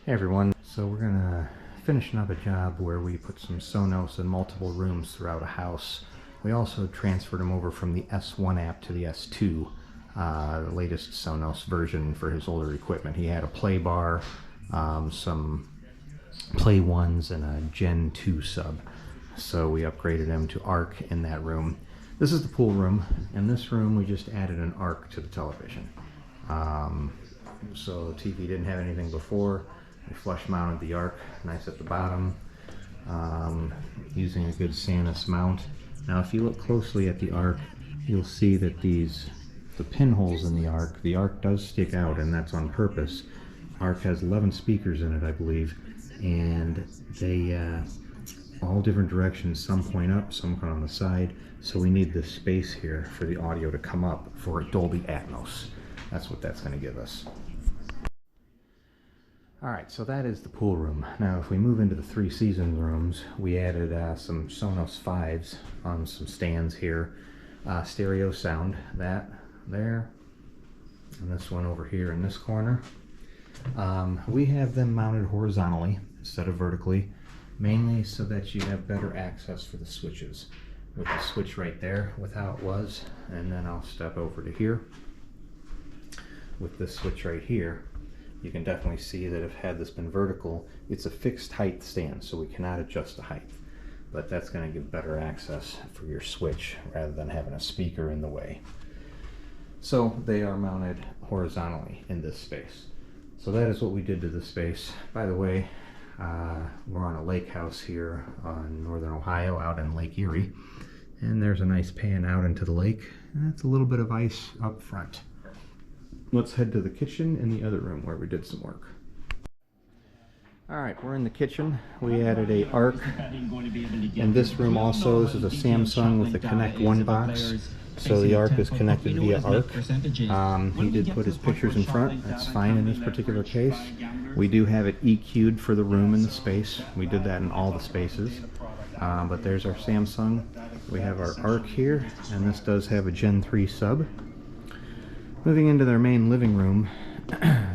Hey everyone, so we're gonna finishing up a job where we put some Sonos in multiple rooms throughout a house. We also transferred him over from the S1 app to the S2, the latest Sonos version for his older equipment. He had a play bar, some play ones, and a Gen 2 sub. So we upgraded him to ARC in that room. This is the pool room. In this room we just added an ARC to the television. So the TV didn't have anything before. We flush mounted the ARC, nice at the bottom, using a good Sonos mount. Now if you look closely at the ARC, you'll see that the pinholes in the ARC does stick out, and that's on purpose. ARC has 11 speakers in it, I believe, and they all different directions, some point up, some point on the side, so we need this space here for the audio to come up for Dolby Atmos. That's what that's going to give us. Alright, so that is the pool room. Now if we move into the 3 season rooms, we added some Sonos 5s on some stands here. Stereo sound, that there, and this one over here in this corner. We have them mounted horizontally instead of vertically, mainly so that you have better access for the switches. With the switch right there with how it was, and then I'll step over to here. With this switch right here, you can definitely see that if had this been vertical, it's a fixed height stand, so we cannot adjust the height. But that's going to give better access for your switch rather than having a speaker in the way. So they are mounted horizontally in this space. So that is what we did to the space. By the way, we're on a lake house here on northern Ohio, out in Lake Erie. And there's a nice pan out into the lake, and that's a little bit of ice up front. Let's head to the kitchen in the other room where we did some work. Alright, we're in the kitchen. We added a ARC. In this room also, this is a Samsung with the Connect One box. So the ARC is connected via ARC. He did put his pictures in front. That's fine in this particular case. We do have it EQ'd for the room and the space. We did that in all the spaces. But there's our Samsung. We have our ARC here, and this does have a Gen 3 sub. Moving into their main living room,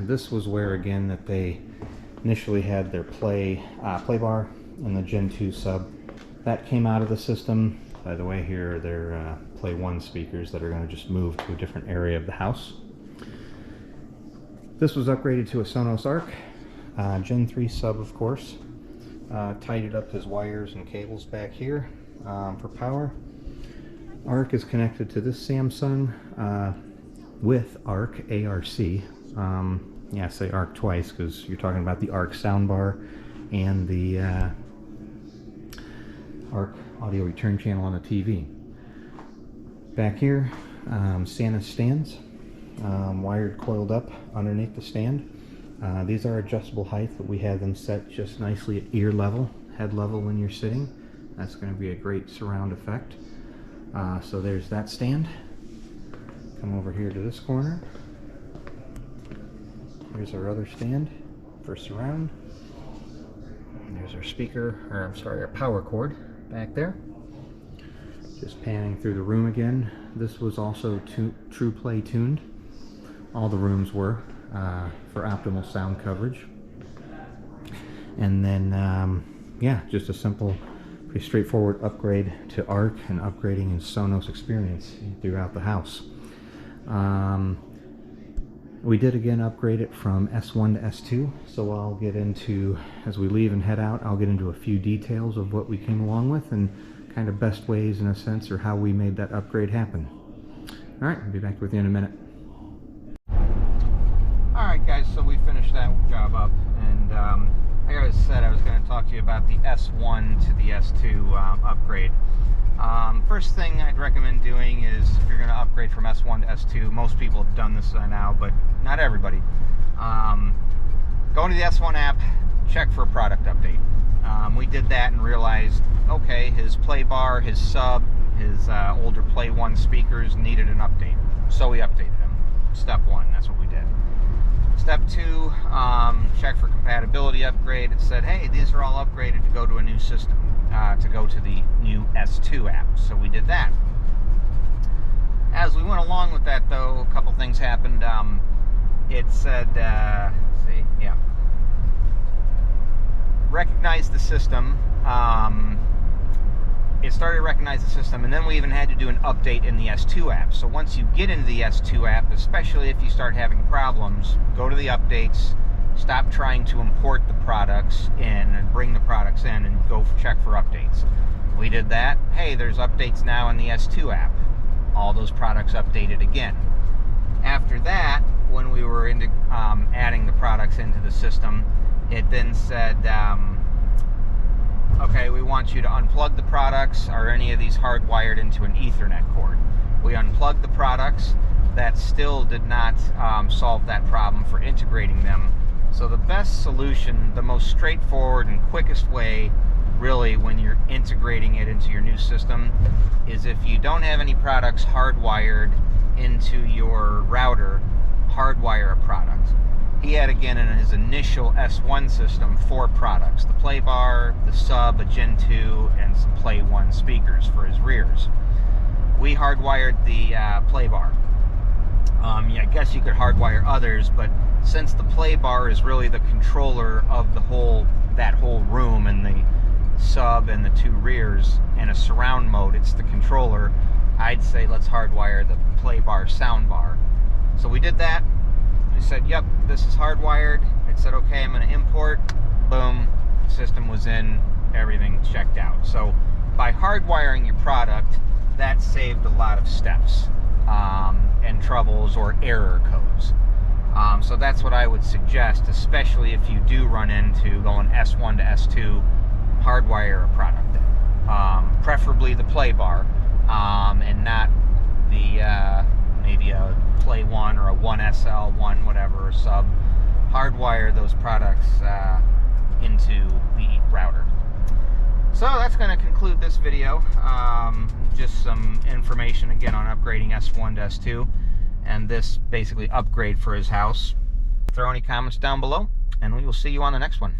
this was where again that they initially had their play bar and the Gen 2 sub. That came out of the system. By the way, here are their Play 1 speakers that are going to just move to a different area of the house. This was upgraded to a Sonos ARC, Gen 3 sub of course. Tidied up his wires and cables back here for power. ARC is connected to this Samsung with ARC, A-R-C. Yeah, I say ARC twice because you're talking about the ARC soundbar and the ARC audio return channel on the TV. Back here, Sonos stands, wired coiled up underneath the stand. These are adjustable height, but we have them set just nicely at ear level, head level when you're sitting. That's going to be a great surround effect. So there's that stand. Come over here to this corner. Here's our other stand for surround. And there's our speaker, or I'm sorry, our power cord back there. Just panning through the room again. This was also True Play tuned. All the rooms were for optimal sound coverage. And then, yeah, just a simple, pretty straightforward upgrade to ARC and upgrading his Sonos experience throughout the house. We did again upgrade it from S1 to S2, so I'll get into, as we leave and head out, I'll get into a few details of what we came along with and kind of best ways in a sense, or how we made that upgrade happen. Alright, I'll be back with you in a minute. Alright guys, so we finished that job up, and like I said, I was going to talk to you about the S1 to the S2 upgrade. First thing I'd recommend doing is, if you're going to upgrade from S1 to S2, most people have done this by now, but not everybody. Go into the S1 app, check for a product update. We did that and realized, okay, his play bar, his sub, his older Play 1 speakers needed an update. So we updated them. Step 1, that's what we did. Step 2, check for compatibility upgrade. It said, hey, these are all upgraded to go to a new system, to go to the new S2 app. So we did that. As we went along with that, though, a couple things happened. It said, let's see, yeah. recognized the system. It started to recognize the system, and then we even had to do an update in the S2 app. So once you get into the S2 app, especially if you start having problems, go to the updates, stop trying to import the products in and bring the products in, and go check for updates. We did that. Hey, there's updates now in the S2 app. All those products updated again. After that, when we were into adding the products into the system, it then said, okay, we want you to unplug the products. Are any of these hardwired into an Ethernet cord? We unplugged the products. That still did not solve that problem for integrating them. So the best solution, the most straightforward and quickest way, really, when you're integrating it into your new system, is if you don't have any products hardwired into your router, hardwire a product. He had, again, in his initial S1 system, 4 products: the play bar, the sub, a Gen 2, and some Play 1 speakers for his rears. We hardwired the play bar. Yeah, I guess you could hardwire others, but since the play bar is really the controller of that whole room, and the sub and the 2 rears, and a surround mode, it's the controller, I'd say let's hardwire the play bar sound bar. So we did that. We said, yep, this is hardwired. It said, okay, I'm going to import. Boom, system was in, everything checked out. So by hardwiring your product, that saved a lot of steps and troubles or error codes. So that's what I would suggest, especially if you do run into going S1 to S2, hardwire a product in. Preferably the play bar, and not the maybe a Play 1 or a 1SL, 1 whatever, or sub. Hardwire those products into the router. So that's going to conclude this video. Just some information again on upgrading S1 to S2, and this basically upgrade for his house. Throw any comments down below, and we will see you on the next one.